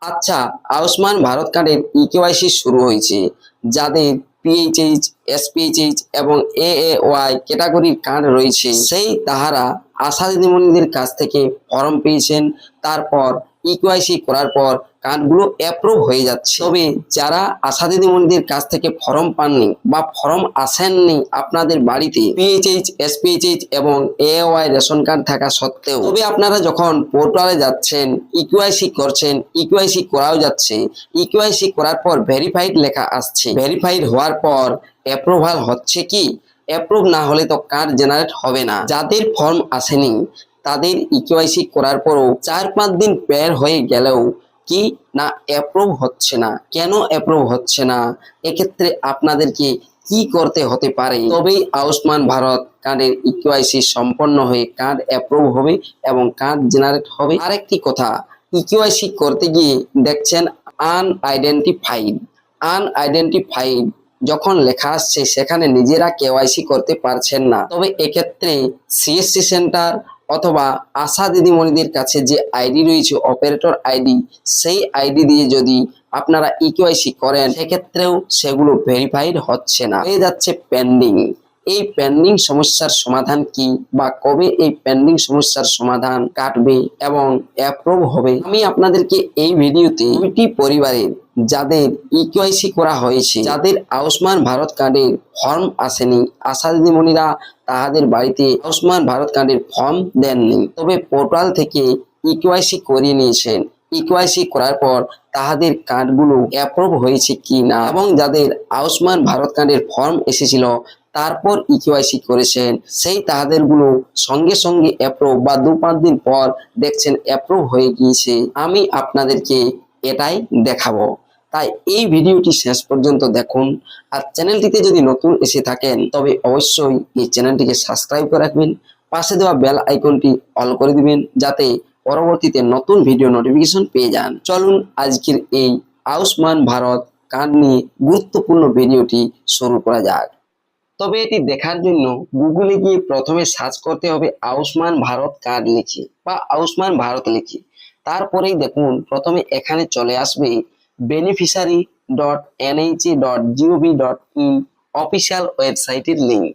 আচ্ছা, আয়ুষ্মান ভারত কার্ডের ইকেওয়াইসি শুরু হয়েছে। যাদের পিএইচএইচ, এসপিএইচএইচ এবং এএওয়াই ক্যাটাগরির কার্ড রয়েছে সেই তাহারা আশা দিদিমণিদের কাছ থেকে ফর্ম পেয়েছেন। তারপর ইকেওয়াইসি করার পর কার্ডগুলো অ্যাপ্রুভ হয়ে যাচ্ছে। তবে যারা আশা দিদিমণিদের কাছ থেকে ফর্ম পাননি বা ফর্ম আসেননি আপনাদের বাড়িতে পিএইচএইচ, এসপিএইচএইচ এবং এওয়াই রেশন কার্ড থাকা সত্ত্বেও, তবে আপনারা যখন পোর্টালে যাচ্ছেন, ইকেওয়াইসি করছেন, ইকেওয়াইসি করাও যাচ্ছে, ইকেওয়াইসি করার পর ভেরিফাইড লেখা আসছে, ভেরিফাইড হওয়ার পর অ্যাপ্রুভাল হচ্ছে কি, অ্যাপ্রুভ না হলে তো কার্ড জেনারেট হবে না। যাদের ফর্ম আসেনি তাদের ইকেওয়াইসি করার পরও 4-5 দিন বের হয়ে গেলেও কি না অ্যাপ্রুভ হচ্ছে না। কেন অ্যাপ্রুভ হচ্ছে না? এক্ষেত্রে আপনাদেরকে কি করতে হতে পারে তবেই আয়ুষ্মান ভারত কার্ডের ইকেওয়াইসি সম্পন্ন হয়ে কার্ড অ্যাপ্রুভ হবে এবং কার্ড জেনারেট হবে। আরেকটি কথা, ইকেওয়াইসি করতে গিয়ে দেখছেন আনআইডেন্টিফাইড, আনআইডেন্টিফাইড যখন লেখা আসছে সেখানে নিজেরা কেওয়াইসি করতে পারছেন না। তবে এক্ষেত্রে সিএসসি সেন্টার অথবা আশা দিদিমণিদের কাছে যে আইডি রয়েছে, অপারেটর আইডি, সেই আইডি দিয়ে যদি আপনারা ইকেওয়াইসি করেন সেক্ষেত্রেও সেগুলো ভেরিফাইড হচ্ছে না, হয়ে যাচ্ছে পেন্ডিং। এই পেন্ডিং সমস্যার সমাধান কি বা কবে এই পেন্ডিং সমস্যার সমাধান কাটবে এবং অ্যাপ্রুভ হবে, আমি আপনাদেরকে এই ভিডিওতে দুইটি পরিবারের যাদের ইকেওয়াইসি করা হয়েছে, যাদের আয়ুষ্মান ভারত কার্ডের ফর্ম আসেনি, আশা দিদিমণিরা তাহাদের বাড়িতে আয়ুষ্মান ভারত কার্ডের ফর্ম দেননি, তবে পোর্টাল থেকে ইকেওয়াইসি করিয়ে নিয়েছেন, ইকেওয়াইসি করার পর তাহাদের কার্ডগুলো অ্যাপ্রুভ হয়েছে কি না, এবং যাদের আয়ুষ্মান ভারত কার্ডের ফর্ম এসেছিল তারপর ইকেওয়াইসি করেছেন সেই তাহাদেরগুলো সঙ্গে সঙ্গে অ্যাপ্রুভ বা 2-5 দিন পর দেখছেন অ্যাপ্রুভ হয়ে গিয়েছে। আমি আপনাদেরকে এটাই দেখাবো, তাই এই ভিডিওটি শেষ পর্যন্ত দেখুন। আর চ্যানেলটিতে যদি নতুন এসে থাকেন তবে অবশ্যই এই চ্যানেলটিকে সাবস্ক্রাইব করে রাখবেন, পাশে দেওয়া বেল আইকনটি অল করে দিবেন যাতে পরবর্তীতে নতুন ভিডিও নোটিফিকেশন পেয়ে যান। চলুন আজকের এই আয়ুষ্মান ভারত কার্ড নিয়ে গুরুত্বপূর্ণ ভিডিওটি শুরু করা যাক। তবে এটি দেখার জন্য গুগলে গিয়ে প্রথমে সার্চ করতে হবে আয়ুষ্মান ভারত কার্ড লিখে বা আয়ুষ্মান ভারত লিখে। তারপরেই দেখুন প্রথমে এখানে চলে আসবে beneficiary.nha.gov.in অফিসিয়াল ওয়েবসাইটের লিঙ্ক।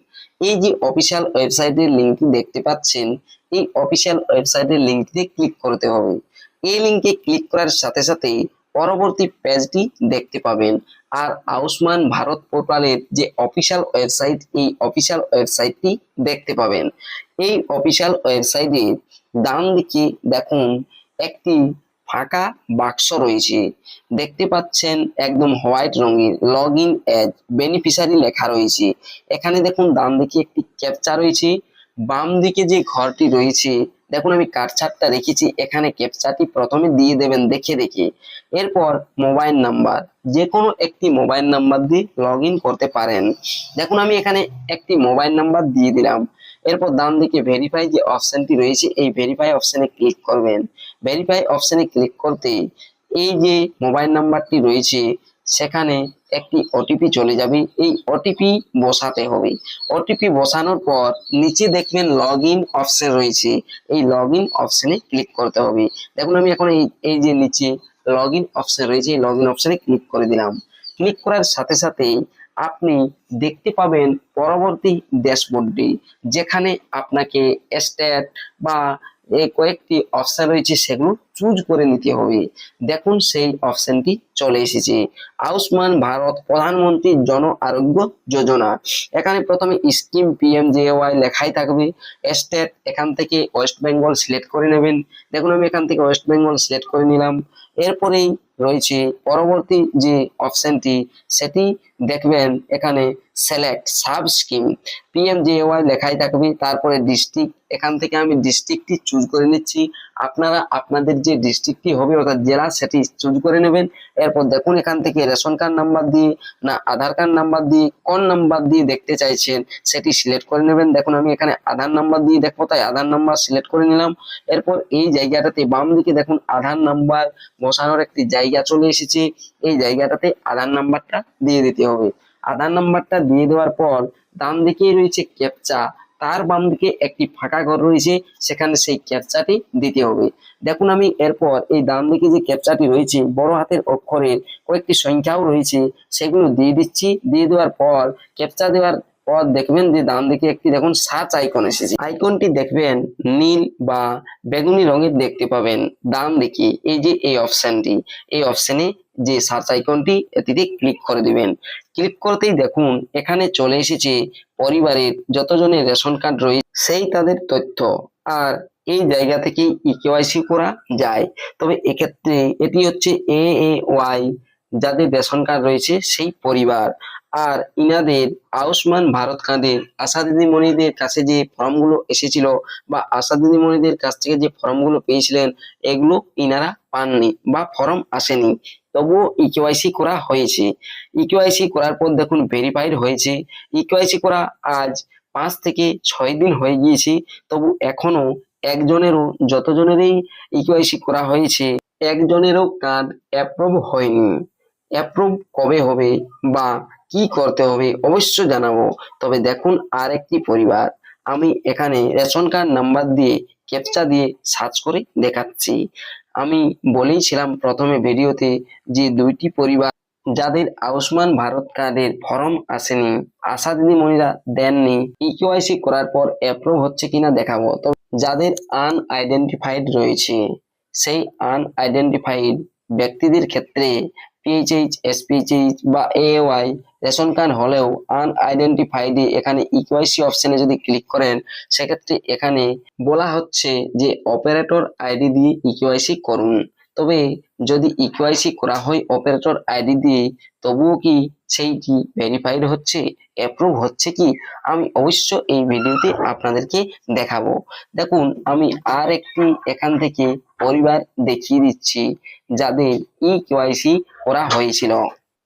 এই যে অফিসিয়াল ওয়েবসাইটের লিঙ্কটি দেখতে পাচ্ছেন, এই অফিসিয়াল ওয়েবসাইটের লিঙ্কটিতে ক্লিক করতে হবে। এই লিঙ্কে ক্লিক করার সাথে সাথে পরবর্তী পেজটি দেখতে পাবেন। আর আয়ুষ্মান ভারত পোর্টালের যে অফিসিয়াল ওয়েবসাইট, এই অফিসিয়াল ওয়েবসাইটটি দেখতে পাবেন। এই অফিসিয়াল ওয়েবসাইটে ডান দিকে দেখুন একটি ফাঁকা বাক্স রয়েছে, দেখতে পাচ্ছেন একদম হোয়াইট রঙের লগ ইন এজ বেনিফিশিয়ারি লেখা রয়েছে। এখানে দেখুন ডান দিকে একটি ক্যাপচা রয়েছে, বাম দিকে যে ঘরটি রয়েছে দেখুন আমি কাটছাঁটটা রেখেছি, এখানে ক্যাপচাটি প্রথমে দিয়ে দেবেন দেখে দেখে। এরপর মোবাইল নাম্বার, যে কোনো একটি মোবাইল নাম্বার দিয়ে লগ ইন করতে পারেন। দেখুন আমি এখানে একটি মোবাইল নাম্বার দিয়ে দিলাম। এরপর ডান দিকে ভেরিফাই যে অপশনটি রয়েছে, এই ভেরিফাই অপশনে ক্লিক করবেন। ভেরিফাই অপশনে ক্লিক করতে এই যে মোবাইল নাম্বারটি রয়েছে সেখানে একটি ওটিপি চলে যাবে, এই ওটিপি বসাতে হবে। ওটিপি বসানোর পর নিচে দেখবেন লগ ইন অপশন রয়েছে, এই লগ ইন অপশনে ক্লিক করতে হবে। দেখুন আমি এখন এই যে নিচে লগ ইন অপশন রয়েছে, এই লগ ইন অপশনে ক্লিক করে দিলাম। ক্লিক করার সাথে সাথেই আপনি দেখতে পাবেন পরবর্তী ড্যাশবোর্ডটি, যেখানে আপনাকে স্টেট বা এই কয়েকটি অপশন রয়েছে সেগুলো চুজ করে নিতে হবে। দেখুন সেই অপশনটি চলে এসেছে, আয়ুষ্মান ভারত প্রধানমন্ত্রী জন আরোগ্য যোজনা। এখানে প্রথমে স্কিম পিএমজেওয়াই লেখাই থাকবে। স্টেট এখান থেকে ওয়েস্ট বেঙ্গল সিলেক্ট করে নেবেন। দেখুন আমি এখান থেকে ওয়েস্ট বেঙ্গল সিলেক্ট করে নিলাম। এরপরেই রয়েছে পরবর্তী যে অপশনটি, সেটি দেখবেন এখানে সিলেক্ট সাব স্কিম পিএমজেওয়াই লেখাই থাকবে। তারপরে ডিস্ট্রিক্ট, এখান থেকে আমি ডিস্ট্রিক্টটি চুজ করে নিচ্ছি। আপনারা আপনাদের যে ডিস্ট্রিক্টটি হবে অর্থাৎ জেলা সেটি চুজ করে নেবেন। এরপর দেখুন এখান থেকে রেশন কার্ড নাম্বার দিয়ে না আধার কার্ড নাম্বার দিয়ে কোন নাম্বার দিয়ে দেখতে চাইছেন সেটি সিলেক্ট করে নেবেন। দেখুন আমি এখানে আধার নাম্বার দিয়ে দেখবো, তাই আধার নাম্বার সিলেক্ট করে নিলাম। এরপর এই জায়গাটাতে বাম দিকে দেখুন আধার নাম্বার বসানোর একটি জায়গা চলে এসেছে, এই জায়গাটাতে আধার নাম্বারটা দিয়ে দিতে হবে। আধার নাম্বারটা দিয়ে দেওয়ার পর ডান দিকেই রয়েছে ক্যাপচা, তার বাম দিকে একটি ফাঁকা ঘর রয়েছে, সেখানে সেই ক্যাপচাটি দিতে হবে। দেখুন আমি এরপর এই ডান দিকে যে ক্যাপচাটি রয়েছে বড় হাতের অক্ষরের কয়েকটি সংখ্যাও রয়েছে, সেগুলো দিয়ে দিচ্ছি। দিয়ে দেওয়ার পর ক্যাপচা দেওয়ার পর দেখবেন যে ডান দিকে একটি দেখুন সার্চ আইকন এসেছে। আইকনটি দেখবেন নীল বা বেগুনি রঙের দেখতে পাবেন ডান দিকে। এই যে এই অপশনটি, এই অপশনে যে সার্চ আইকনটি এটিতে ক্লিক করে দিবেন। ক্লিক করতেই দেখুন এখানে চলে এসেছে পরিবারের যতজনের রেশন কার্ড রয়েছে সেই তাদের তথ্য, আর এই জায়গা থেকে ইকেওয়াইসি করা যায়। তবে এক্ষেত্রে এটি হচ্ছে AAY যাদের রেশন কার্ড রয়েছে সেই পরিবার। আর ইনাদের আয়ুষ্মান ভারত কার্ডের আশা দিদিমণিদের কাছে যে ফর্মগুলো এসেছিল বা আশা দিদিমণিদের কাছ থেকে যে ফর্মগুলো পেয়েছিলেন, এগুলো ইনারা পাননি বা ফর্ম আসেনি, তবুও ইকেওয়াইসি করা হয়েছে। ইকেওয়াইসি করার পর দেখুন ভেরিফাইড হয়েছে। ইকেওয়াইসি করা আজ 5 থেকে 6 দিন হয়ে গিয়েছে, তবু এখনো একজনেরও, যতজনেরই ইকেওয়াইসি করা হয়েছে একজনেরও কার্ড অ্যাপ্রুভ হয়নি। অ্যাপ্রুভ কবে হবে বা কি করতে হবে অবশ্য জানাবো। তবে দেখুন আর একটি পরিবার, আমি এখানে রেশন কার্ড নাম্বার দিয়ে ক্যাপচা দিয়ে সার্চ করে দেখাচ্ছি। আমি বলেইছিলাম প্রথমে ভিডিওতে যে দুইটি পরিবার যাদের আয়ুষ্মান ভারত কার্ডের ফর্ম আসেনি, আশা দিদিমণিরা দেননি, ইকেওয়াইসি করার পর অ্যাপ্রুভ হচ্ছে কিনা দেখাবো। তো যাদের আনআইডেন্টিফাইড রয়েছে সেই আনআইডেন্টিফাইড ব্যক্তিদের ক্ষেত্রে পিএইচএইচ, এসপিএইচএইচ বা এওয়াই রেশন কার্ড হলেও আনআইডেন্টিফাইড এখানে ইকেওয়াইসি অপশনে যদি ক্লিক করেন, সেক্ষেত্রে এখানে বলা হচ্ছে যে অপারেটর আইডি দিয়ে ইকেওয়াইসি করুন। তবে যদি ইকেওয়াইসি করা হয় অপারেটর আইডি দিয়ে, তবুও কি সেইটি ভেরিফাইড হচ্ছে, অ্যাপ্রুভ হচ্ছে কি, আমি অবশ্য এই ভিডিওতে আপনাদেরকে দেখাবো। দেখুন আমি আর একটি এখান থেকে পরিবার দেখিয়ে দিচ্ছি যাদের ইকেওয়াইসি করা হয়েছিল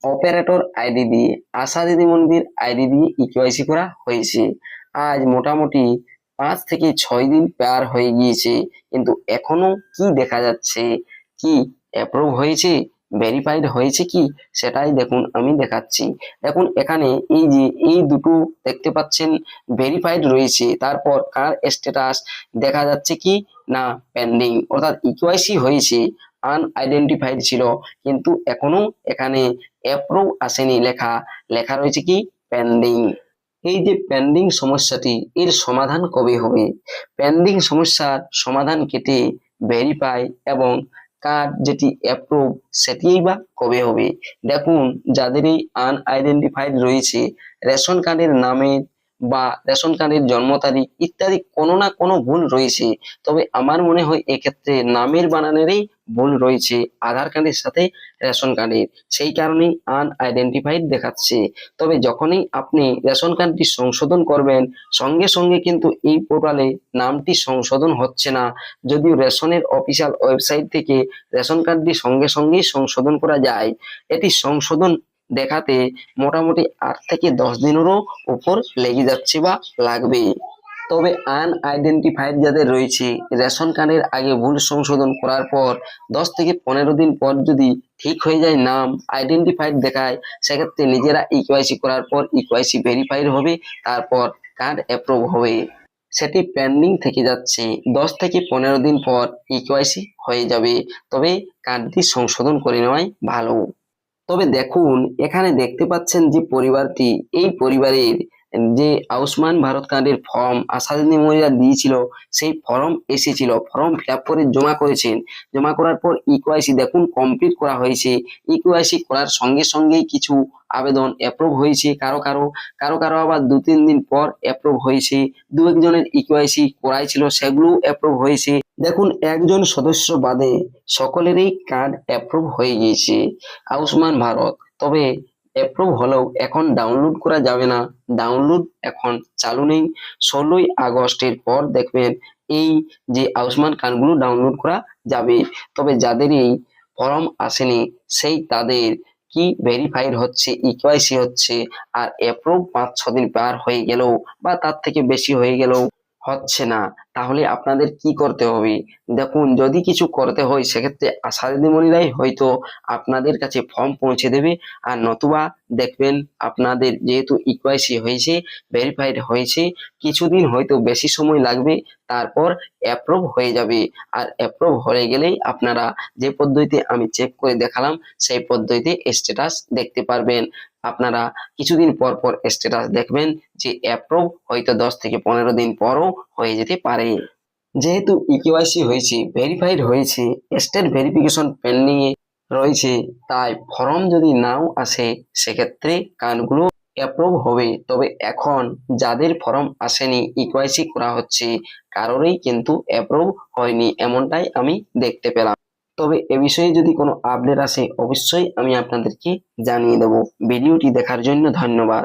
অপারেটর আইডি দিয়ে, আশা দিদিমণিদের আইডি দিয়ে ইকেওয়াইসি করা হয়েছে। আজ মোটামুটি 5 থেকে 6 দিন পার হয়ে গিয়েছে, কিন্তু এখনো কি দেখা যাচ্ছে, কি অ্যাপ্রুভ হয়েছে, ভেরিফাইড হয়েছে কি, সেটাই দেখুন আমি দেখাচ্ছি। দেখুন এখানে এই যে এই দুটো দেখতে পাচ্ছেন ভেরিফাইড রয়েছে, তারপর কার স্ট্যাটাস দেখা যাচ্ছে কি না পেন্ডিং, অর্থাৎ ইকেওয়াইসি হয়েছে, আনআইডেন্টিফাইড ছিল, কিন্তু এখনো এখানে অ্যাপ্রুভ আসেনি, লেখা লেখা রয়েছে কি পেন্ডিং। এই যে পেন্ডিং সমস্যাটি, এর সমাধান কবে হবে? পেন্ডিং সমস্যার সমাধান কেটে ভেরিফাই এবং কার্ড যেটি অ্যাপ্রুভ সেটিই বা কবে হবে? দেখুন যাদের এই আনআইডেন্টিফাইড রয়েছে, রেশন কার্ডের নামে বা রেশন কার্ডের জন্ম তারিখ ইত্যাদি কোনো না কোনো ভুল রয়েছে। তবে আমার মনে হয় এক্ষেত্রে নামের বানানেরই ভুল রয়েছে আধার কার্ডের সাথে রেশন কার্ডের, সেই কারণেই আনআইডেন্টিফাইড দেখাচ্ছে। তবে যখনই আপনি রেশন কার্ডটি সংশোধন করবেন, সঙ্গে সঙ্গে কিন্তু এই পোর্টালে নামটি সংশোধন হচ্ছে না। যদিও রেশনের অফিসিয়াল ওয়েবসাইট থেকে রেশন কার্ডটি সঙ্গে সঙ্গেই সংশোধন করা যায়, এটি সংশোধন দেখাতে মোটামুটি 8 থেকে 10 দিনেরও উপর লেগে যাচ্ছে বা লাগবে। তবে আনআইডেন্টিফাইড যাদের রয়েছে, রেশন কার্ডের আগে ভুল সংশোধন করার পর 10 থেকে 15 দিন পর যদি ঠিক হয়ে যায়, নাম আইডেন্টিফাইড দেখায়, সেক্ষেত্রে নিজেরা ইকেওয়াইসি করার পর ইকেওয়াইসি ভেরিফাইড হবে, তারপর কার্ড অ্যাপ্রুভ হবে। সেটি পেন্ডিং থেকে যাচ্ছে, 10 থেকে 15 দিন পর ইকেওয়াইসি হয়ে যাবে, তবে কার্ডটি সংশোধন করে নেওয়াই ভালো। তবে দেখুন এখানে দেখতে পাচ্ছেন যে পরিবারটি, এই পরিবারের যে আয়ুষ্মান ভারত কার্ডের ফর্ম আশা দিদিমণিরা দিয়েছিল, সেই ফর্ম এসেছিল, ফর্ম ফিল আপ করে জমা করেছেন। জমা করার পর ইকেওয়াইসি দেখুন কমপ্লিট করা হয়েছে। ইকেওয়াইসি করার সঙ্গে সঙ্গেই কিছু আবেদন অ্যাপ্রুভ হয়েছে, কারো কারো কারো কারো আবার 2-3 দিন পর অ্যাপ্রুভ হয়েছে। 2-1 জনের ইকেওয়াইসি করাই ছিল, সেগুলো অ্যাপ্রুভ হয়েছে। দেখুন একজন সদস্য বাদে সকলেরই কার্ড অ্যাপ্রুভ হয়ে গিয়েছে আয়ুষ্মান ভারত। তবে অ্যাপ্রুভ হলেও এখন ডাউনলোড করা যাবে না, ডাউনলোড এখন চালু নেই। 16ই আগস্টের পর দেখবেন এই যে আয়ুষ্মান কার্ডগুলো ডাউনলোড করা যাবে। তবে যাদের এই ফর্ম আসেনি, সেই তাদের কি ভেরিফাইড হচ্ছে, ইকেওয়াইসি হচ্ছে, আর অ্যাপ্রুভ 5-6 দিন পার হয়ে গেলেও বা তার থেকে বেশি হয়ে গেলেও হচ্ছে না, তাহলে আপনাদের কি করতে হবে? দেখুন, যদি কিছু করতে হয় সেক্ষেত্রে আশা দিদিমণিরাই হয়তো আপনাদের কাছে ফর্ম পৌঁছে দেবে, আর নতুবা দেখবেন আপনাদের যেহেতু ইকেওয়াইসি হয়েছে, ভেরিফাইড হয়েছে, কিছুদিন হয়তো বেশি সময় লাগবে, তারপর অ্যাপ্রুভ হয়ে যাবে। আর অ্যাপ্রুভ হয়ে গেলেই আপনারা যে পদ্ধতিতে আমি চেক করে দেখালাম সেই পদ্ধতিতে স্ট্যাটাস দেখতে পারবেন। আপনারা কিছুদিন পর পর স্ট্যাটাস দেখবেন যে অ্যাপ্রুভ হয়তো 10 থেকে 15 দিন পরও হয়ে যেতে পারে। যেহেতু ইকেওয়াইসি হয়েছে, ভেরিফাইড হয়েছে, স্টেট ভেরিফিকেশন পেন্ডিং এ রয়েছে, তাই ফর্ম যদি নাও আসে সেক্ষেত্রে কার্ডগুলো অ্যাপ্রুভ হবে। তবে এখন যাদের ফর্ম আসেনি, ইকেওয়াইসি করা হচ্ছে, কারোরই কিন্তু অ্যাপ্রুভ হয়নি, এমনটাই আমি দেখতে পেলাম। তবে এ বিষয়ে যদি কোনো আপডেট আসে অবশ্যই আমি আপনাদেরকে জানিয়ে দেবো। ভিডিওটি দেখার জন্য ধন্যবাদ।